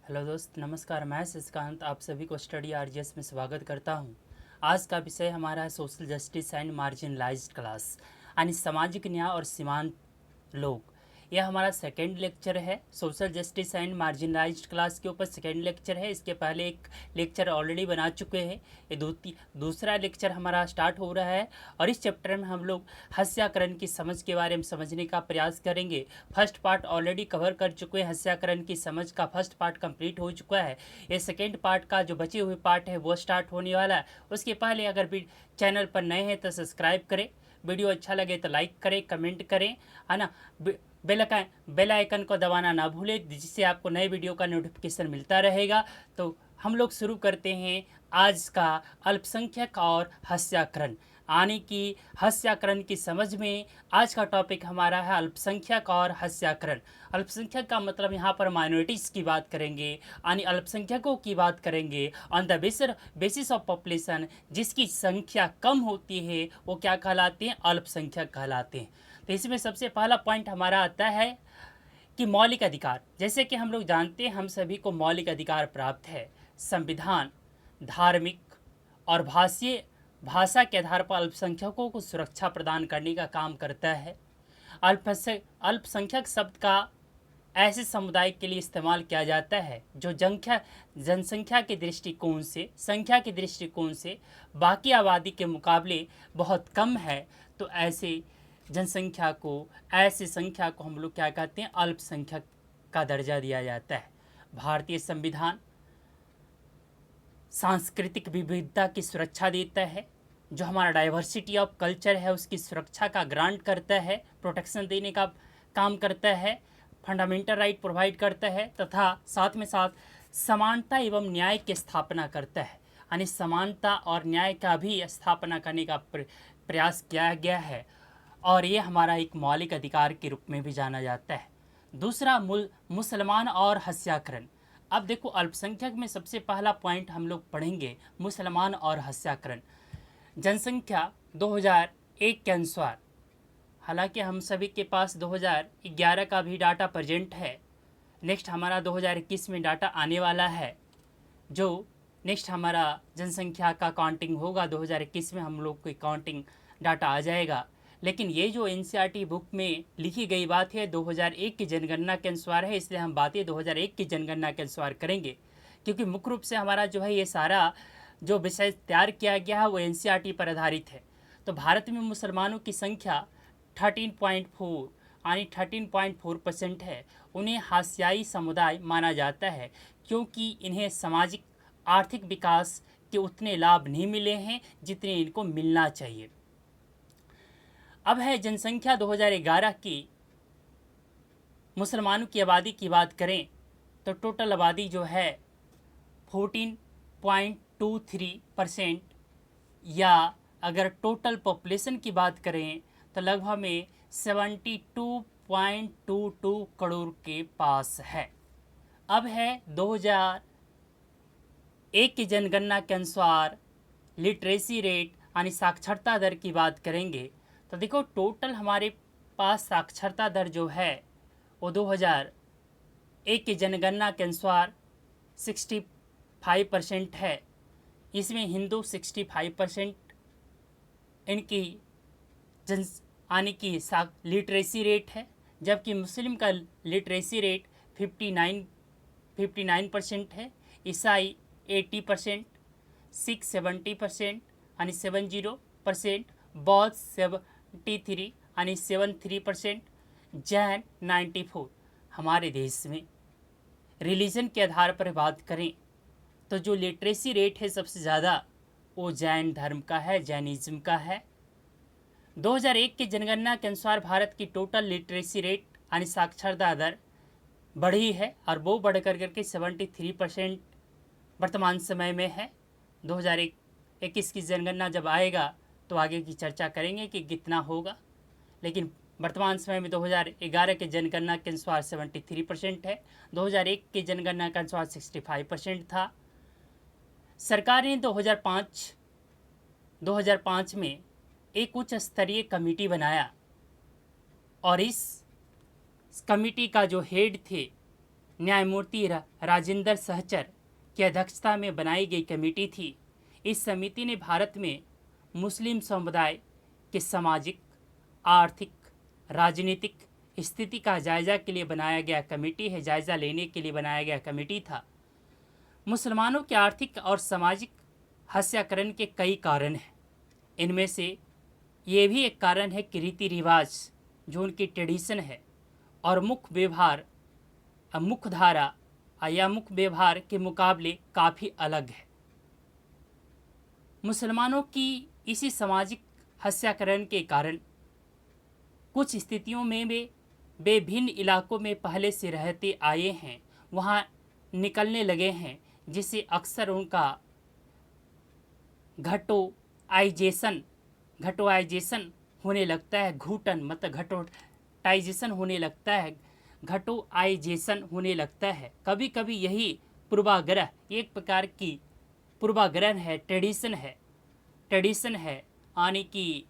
Hello दोस्त, नमस्कार। मैं शशिकांत आप सभी को स्टडी आरजीएस में स्वागत करता हूं। आज का विषय हमारा है social justice and marginalised class, यानी सामाजिक न्याय और सीमांत लोग। यह हमारा सेकेंड लेक्चर है। Social justice and marginalised class के ऊपर सेकेंड लेक्चर है। इसके पहले एक लेक्चर ऑलरेडी बना चुके हैं। ये दूसरा लेक्चर हमारा स्टार्ट हो रहा है और इस चैप्टर में हम लोग हत्याकरण की समझ के बारे में समझने का प्रयास करेंगे। फर्स्ट पार्ट ऑलरेडी कवर कर चुके हैं। हत्याकरण की समझ का फर्स्ट पार्ट कंप्लीट हो चुका है। ये सेकेंड पार्ट का जो बचे हुए पार्ट है वो स्टार्ट होने वाला है। उसके पहले अगर भी चैनल पर नए हैं तो सब्सक्राइब करें, वीडियो अच्छा लगे तो लाइक करें, कमेंट करें, है ना। बेल आइकन को दबाना ना भूलें, जिससे आपको नए वीडियो का नोटिफिकेशन मिलता रहेगा। तो हम लोग शुरू करते हैं आज का अल्पसंख्यक और हत्याकरण, यानी कि हत्याकरण की समझ में आज का टॉपिक हमारा है अल्पसंख्यक और हत्याकरण। अल्पसंख्यक का मतलब यहाँ पर माइनॉरिटीज़ की बात करेंगे, यानी अल्पसंख्यकों की बात करेंगे on the basis of population. जिसकी संख्या कम होती है वो क्या कहलाते हैं? अल्पसंख्यक कहलाते हैं। तो इसमें सबसे पहला पॉइंट हमारा आता है कि मौलिक अधिकार। जैसे कि हम लोग जानते हैं हम सभी को मौलिक अधिकार प्राप्त है। संविधान धार्मिक और भाषा के आधार पर अल्पसंख्यकों को सुरक्षा प्रदान करने का काम करता है। अल्पसंख्यक शब्द का ऐसे समुदाय के लिए इस्तेमाल किया जाता है जो जनसंख्या के दृष्टिकोण से बाकी आबादी के मुकाबले बहुत कम है। तो ऐसे संख्या को हम लोग क्या कहते हैं? अल्पसंख्यक का दर्जा दिया जाता है। भारतीय संविधान सांस्कृतिक विविधता की सुरक्षा देता है। जो हमारा डाइवर्सिटी ऑफ कल्चर है उसकी सुरक्षा का ग्रांट करता है, प्रोटेक्शन देने का काम करता है, फंडामेंटल राइट प्रोवाइड करता है, तथा साथ में साथ समानता एवं न्याय की स्थापना करता है। यानी समानता और न्याय का भी स्थापना करने का प्रयास किया गया है और ये हमारा एक मौलिक अधिकार के रूप में भी जाना जाता है। दूसरा मुसलमान और हत्याकरण। अब देखो, अल्पसंख्यक में सबसे पहला पॉइंट हम लोग पढ़ेंगे मुसलमान और हत्याकरण। जनसंख्या 2001 के अनुसार, हालांकि हम सभी के पास 2011 का भी डाटा प्रेजेंट है, नेक्स्ट हमारा 2021 में डाटा आने वाला है, जो नेक्स्ट हमारा जनसंख्या का काउंटिंग होगा। 2021 में हम लोग की काउंटिंग डाटा आ जाएगा। लेकिन ये जो एनसीईआरटी बुक में लिखी गई बात है 2001 की जनगणना के अनुसार है, इसलिए हम बातें 2001 की जनगणना के अनुसार करेंगे, क्योंकि मुख्य रूप से हमारा जो है ये सारा जो विषय तैयार किया गया है वो एनसीईआरटी पर आधारित है। तो भारत में मुसलमानों की संख्या 13.4 यानी 13.4% है। उन्हें हाशियाई समुदाय माना जाता है क्योंकि इन्हें सामाजिक आर्थिक विकास के उतने लाभ नहीं मिले हैं जितने इनको मिलना चाहिए। अब है जनसंख्या 2011 की मुसलमानों की आबादी की बात करें तो टोटल आबादी जो है 14.23%, या अगर टोटल पॉपुलेशन की बात करें तो लगभग में 72.22 करोड़ के पास है। अब है 2001 की जनगणना के अनुसार लिटरेसी रेट यानी साक्षरता दर की बात करेंगे तो देखो, टोटल हमारे पास साक्षरता दर जो है वो 2001 की जनगणना के अनुसार 65% है। इसमें हिंदू 65% इनकी यानी कि लिटरेसी रेट है, जबकि मुस्लिम का लिटरेसी रेट 59% है, ईसाई 80%, सिख 70% यानी 70%, बौद्ध 73 यानी 73%, जैन 94। हमारे देश में रिलीजन के आधार पर बात करें तो जो लिटरेसी रेट है सबसे ज़्यादा वो जैन धर्म का है, जैनिज्म का है। 2001 की जनगणना के अनुसार भारत की टोटल लिटरेसी रेट यानी साक्षरता दर बढ़ी है और वो बढ़ कर करके 73% वर्तमान समय में है। 2021 की जनगणना जब आएगा तो आगे की चर्चा करेंगे कि कितना होगा, लेकिन वर्तमान समय में 2011 के जनगणना के अनुसार 73% है। 2001 की जनगणना के अनुसार 65% था। सरकार ने 2005 में एक उच्च स्तरीय कमेटी बनाया और इस कमेटी का जो हेड थे न्यायमूर्ति राजेंद्र सहचर की अध्यक्षता में बनाई गई कमेटी थी। इस समिति ने भारत में मुस्लिम समुदाय के सामाजिक, आर्थिक, राजनीतिक स्थिति का जायजा के लिए बनाया गया कमेटी है, जायजा लेने के लिए बनाया गया कमेटी था। मुसलमानों के आर्थिक और सामाजिक हत्याकरण के कई कारण हैं। इनमें से ये भी एक कारण है कि रीति रिवाज जो उनकी ट्रेडिशन है और मुख्य व्यवहार, मुख्य धारा या मुख्य व्यवहार के मुकाबले काफ़ी अलग है। मुसलमानों की इसी सामाजिक हत्याकरण के कारण कुछ स्थितियों में वे भिन्न इलाकों में पहले से रहते आए हैं, वहाँ निकलने लगे हैं, जिससे अक्सर उनका घटोआइजेशन होने लगता है। घुटन मतलब घटोटाइजेशन होने लगता है, घटोआइजेशन होने लगता है। कभी कभी यही पूर्वाग्रह एक प्रकार की पूर्वाग्रह है, ट्रेडिशन है यानी कि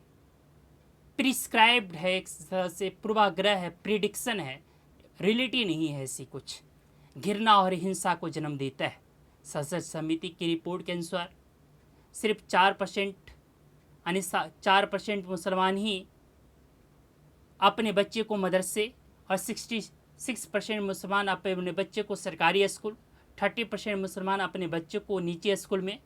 प्रिस्क्राइब्ड है, एक तरह से पूर्वाग्रह है, प्रिडिक्शन है, रियलिटी नहीं है। ऐसी कुछ घृणा और हिंसा को जन्म देता है। संसद समिति की रिपोर्ट के अनुसार सिर्फ 4% यानी 4% मुसलमान ही अपने बच्चे को मदरसे और 66% मुसलमान अपने बच्चे को सरकारी स्कूल, 30% मुसलमान अपने बच्चे को निजी स्कूल में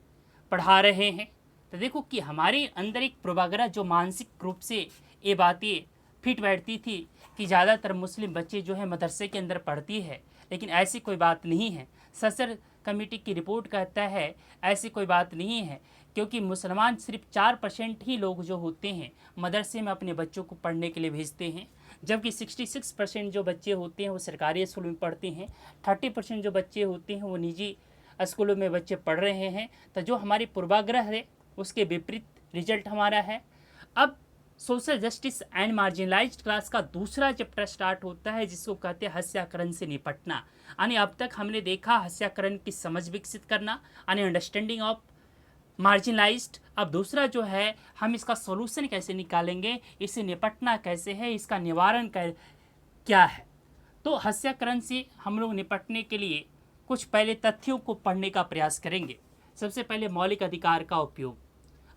पढ़ा रहे हैं। तो देखो कि हमारे अंदर एक पूर्वाग्रह जो मानसिक रूप से ये बातें फिट बैठती थी कि ज़्यादातर मुस्लिम बच्चे जो है मदरसे के अंदर पढ़ती है, लेकिन ऐसी कोई बात नहीं है। ससर कमेटी की रिपोर्ट कहता है ऐसी कोई बात नहीं है, क्योंकि मुसलमान सिर्फ 4% ही लोग जो होते हैं मदरसे में अपने बच्चों को पढ़ने के लिए भेजते हैं, जबकि 66% जो बच्चे होते हैं वो सरकारी स्कूल में पढ़ते हैं, 30% जो बच्चे होते हैं वो निजी स्कूलों में बच्चे पढ़ रहे हैं। तो जो हमारी पूर्वाग्रह है उसके विपरीत रिजल्ट हमारा है। अब social justice and marginalised class का दूसरा चैप्टर स्टार्ट होता है, जिसको कहते हैं हत्याकरण से निपटना। यानी अब तक हमने देखा हत्याकरण की समझ विकसित करना यानी अंडरस्टैंडिंग ऑफ मार्जिनलाइज्ड। अब दूसरा जो है हम इसका सॉल्यूशन कैसे निकालेंगे, इससे निपटना कैसे है, इसका निवारण क्या है। तो हत्याकरण से हम लोग निपटने के लिए कुछ पहले तथ्यों को पढ़ने का प्रयास करेंगे। सबसे पहले मौलिक अधिकार का उपयोग।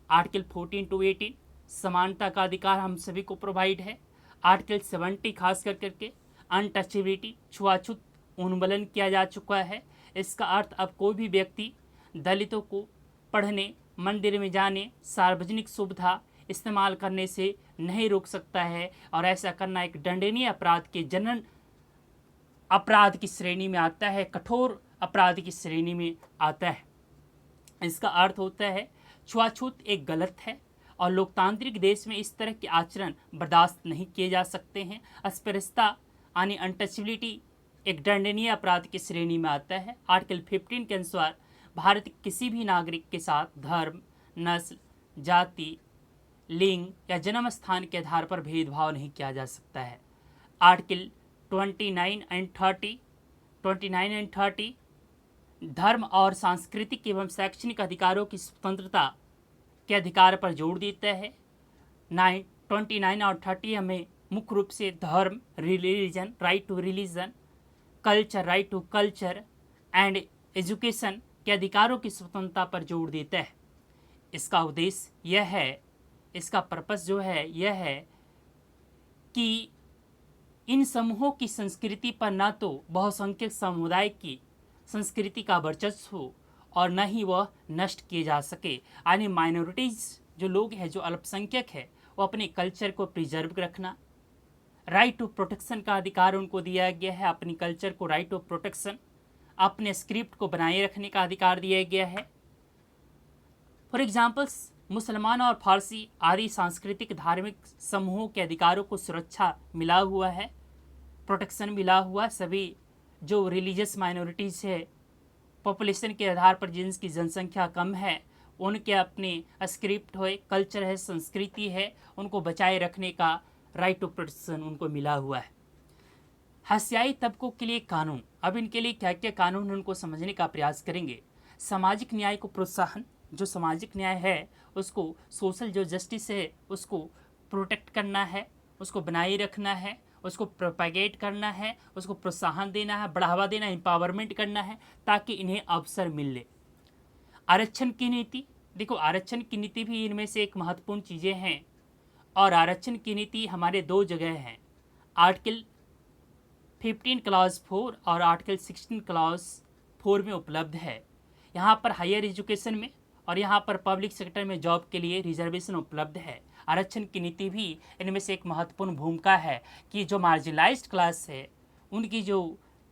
आर्टिकल 14 to 18 समानता का अधिकार हम सभी को प्रोवाइड है। आर्टिकल 70 खास करके अनटचेबिलिटी, छुआछूत उन्मूलन किया जा चुका है। इसका अर्थ अब कोई भी व्यक्ति दलितों को पढ़ने, मंदिर में जाने, सार्वजनिक सुविधा इस्तेमाल करने से नहीं रोक सकता है, और ऐसा करना एक दंडनीय अपराध के जनन अपराध की श्रेणी में आता है, कठोर अपराध की श्रेणी में आता है। इसका अर्थ होता है छुआछूत एक गलत है और लोकतांत्रिक देश में इस तरह के आचरण बर्दाश्त नहीं किए जा सकते हैं। अस्पृश्यता यानी अनटचेबिलिटी एक दंडनीय अपराध की श्रेणी में आता है। आर्टिकल 15 के अनुसार भारत के किसी भी नागरिक के साथ धर्म, नस्ल, जाति, लिंग या जन्म स्थान के आधार पर भेदभाव नहीं किया जा सकता है। आर्टिकल 29 एंड 30 धर्म और सांस्कृतिक एवं शैक्षणिक अधिकारों की स्वतंत्रता के अधिकार पर जोर देता है। 29 और 30 हमें मुख्य रूप से धर्म, religion, right to religion, culture, right to culture and education के अधिकारों की स्वतंत्रता पर जोर देता है। इसका उद्देश्य यह है, इसका पर्पस जो है यह है कि इन समूहों की संस्कृति पर न तो बहुसंख्यक समुदाय की संस्कृति का वर्चस्व हो और न ही वह नष्ट किए जा सके। यानी माइनॉरिटीज़ जो लोग हैं, जो अल्पसंख्यक है, वो अपने कल्चर को प्रिजर्व रखना, राइट टू प्रोटेक्शन का अधिकार उनको दिया गया है। अपनी कल्चर को राइट टू प्रोटेक्शन, अपने स्क्रिप्ट को बनाए रखने का अधिकार दिया गया है। फॉर एग्जाम्पल्स मुसलमान और फारसी आदि सांस्कृतिक धार्मिक समूहों के अधिकारों को सुरक्षा मिला हुआ है, प्रोटेक्शन मिला हुआ। सभी जो रिलीजियस माइनॉरिटीज़ है, पॉपुलेशन के आधार पर जिनकी जनसंख्या कम है, उनके अपने स्क्रिप्ट है, कल्चर है, संस्कृति है, उनको बचाए रखने का राइट टू प्रोटेक्शन उनको मिला हुआ है। हत्याई तबकों के लिए कानून। अब इनके लिए क्या क्या कानून है उनको समझने का प्रयास करेंगे। सामाजिक न्याय को प्रोत्साहन, जो सामाजिक न्याय है उसको, सोशल जो जस्टिस है उसको प्रोटेक्ट करना है, उसको बनाए रखना है, उसको प्रोपेगेट करना है, उसको प्रोत्साहन देना है, बढ़ावा देना, एम्पावरमेंट करना है ताकि इन्हें अवसर मिले। आरक्षण की नीति, देखो आरक्षण की नीति भी इनमें से एक महत्वपूर्ण चीज़ें हैं और आरक्षण की नीति हमारे 2 जगह हैं, आर्टिकल 15 क्लॉज 4 और आर्टिकल 16 क्लॉज 4 में उपलब्ध है। यहाँ पर हायर एजुकेशन में और यहाँ पर पब्लिक सेक्टर में जॉब के लिए रिजर्वेशन उपलब्ध है। आरक्षण की नीति भी इनमें से एक महत्वपूर्ण भूमिका है कि जो मार्जिनलाइज्ड क्लास है उनकी जो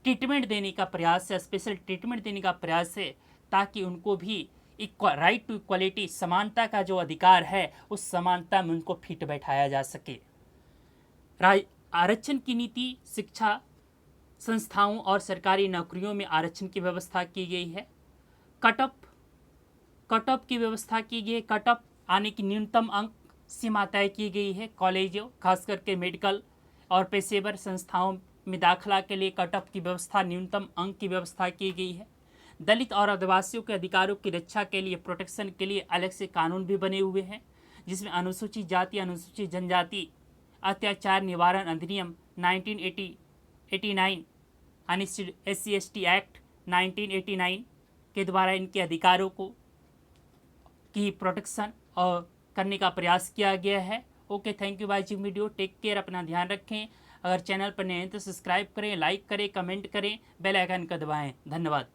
ट्रीटमेंट देने का प्रयास है, स्पेशल ट्रीटमेंट देने का प्रयास है ताकि उनको भी राइट टू इक्वलिटी, समानता का जो अधिकार है उस समानता में उनको फिट बैठाया जा सके। आरक्षण की नीति शिक्षा संस्थाओं और सरकारी नौकरियों में आरक्षण की व्यवस्था की गई है। कट ऑफ की व्यवस्था की गई है। कट ऑफ आने की न्यूनतम अंक सीमा तय की गई है। कॉलेजों खास करके मेडिकल और पेशेवर संस्थाओं में दाखिला के लिए कट ऑफ की व्यवस्था, न्यूनतम अंक की व्यवस्था की गई है। दलित और आदिवासियों के अधिकारों की रक्षा के लिए, प्रोटेक्शन के लिए अलग से कानून भी बने हुए हैं जिसमें अनुसूचित जाति, अनुसूचित जनजाति अत्याचार निवारण अधिनियम 1989 यानी SC/ST एक्ट 1989 के द्वारा इनके अधिकारों को की प्रोटेक्शन और करने का प्रयास किया गया है। Okay, thank you watching video. Take care, अपना ध्यान रखें। अगर चैनल पर नए हैं तो सब्सक्राइब करें, लाइक करें, कमेंट करें, बेल आइकन का दबाएं। धन्यवाद।